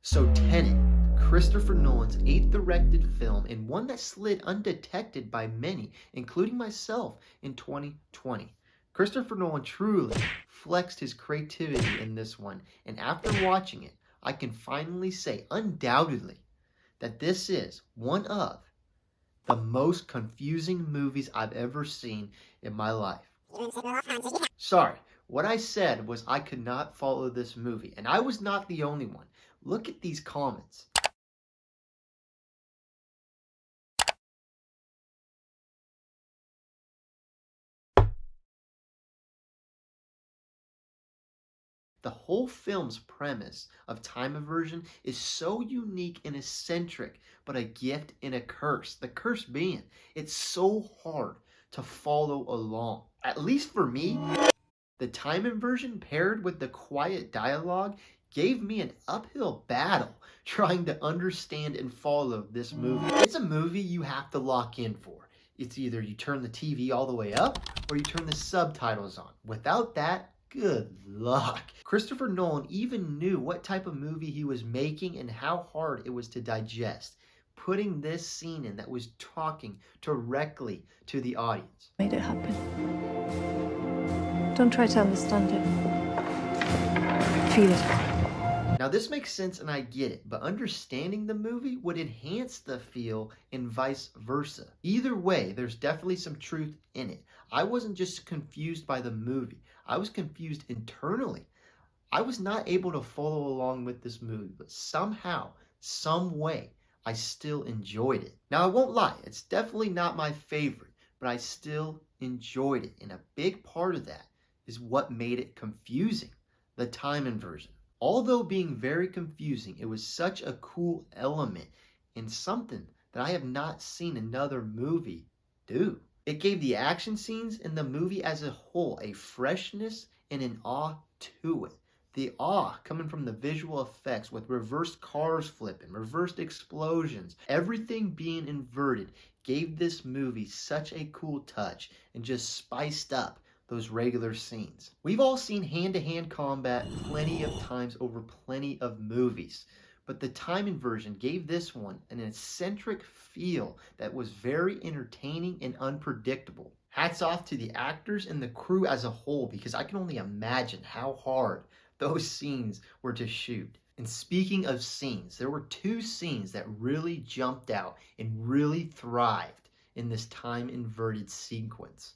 So Tenet, Christopher Nolan's eighth directed film and one that slid undetected by many, including myself, in 2020. Christopher Nolan truly flexed his creativity in this one, and after watching it, I can finally say undoubtedly that this is one of the most confusing movies I've ever seen in my life. Sorry, what I said was I could not follow this movie, and I was not the only one. Look at these comments. The whole film's premise of time aversion is so unique and eccentric, but a gift and a curse. The curse being, it's so hard to follow along. At least for me, the time inversion paired with the quiet dialogue gave me an uphill battle trying to understand and follow this movie. It's a movie you have to lock in for. It's either you turn the TV all the way up or you turn the subtitles on. Without that, good luck. Christopher Nolan even knew what type of movie he was making and how hard it was to digest, putting this scene in that was talking directly to the audience. Made it happen. Don't try to understand it. Feel it. Now this makes sense and I get it, but understanding the movie would enhance the feel and vice versa. Either way, there's definitely some truth in it. I wasn't just confused by the movie, I was confused internally. I was not able to follow along with this movie, but somehow, some way, I still enjoyed it. Now I won't lie, it's definitely not my favorite, but I still enjoyed it, and a big part of that is what made it confusing, the time inversion. Although being very confusing, it was such a cool element and something that I have not seen another movie do. It gave the action scenes in the movie as a whole a freshness and an awe to it. The awe coming from the visual effects with reversed cars flipping, reversed explosions, everything being inverted gave this movie such a cool touch and just spiced up those regular scenes. We've all seen hand-to-hand combat plenty of times over plenty of movies, but the time inversion gave this one an eccentric feel that was very entertaining and unpredictable. Hats off to the actors and the crew as a whole, because I can only imagine how hard those scenes were to shoot. And speaking of scenes, there were two scenes that really jumped out and really thrived in this time inverted sequence.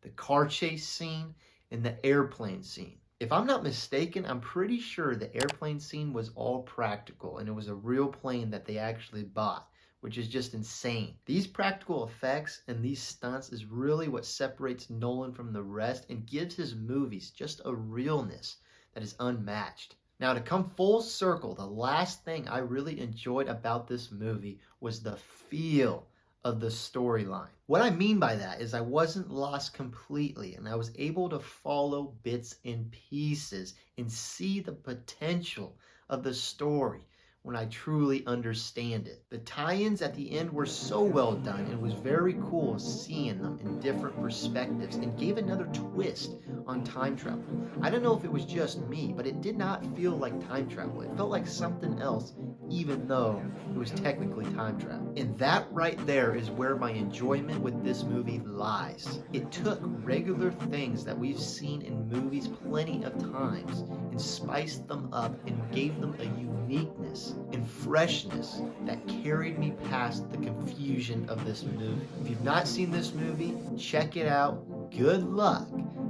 The car chase scene and the airplane scene. If I'm not mistaken, I'm pretty sure the airplane scene was all practical and it was a real plane that they actually bought, which is just insane. These practical effects and these stunts is really what separates Nolan from the rest and gives his movies just a realness that is unmatched. Now, to come full circle, the last thing I really enjoyed about this movie was the feel of the storyline. What I mean by that is I wasn't lost completely and I was able to follow bits and pieces and see the potential of the story when I truly understand it. The tie-ins at the end were so well done and it was very cool seeing them in different perspectives and gave another twist on time travel. I don't know if it was just me, but it did not feel like time travel. It felt like something else, even though it was technically time travel. And that right there is where my enjoyment with this movie lies. It took regular things that we've seen in movies plenty of times and spiced them up and gave them a uniqueness and freshness that carried me past the confusion of this movie. If you've not seen this movie, check it out. Good luck.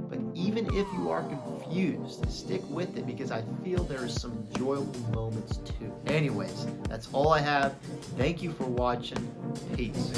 But even if you are confused, stick with it because I feel there is some enjoyable moments too. Anyways, that's all I have. Thank you for watching. Peace.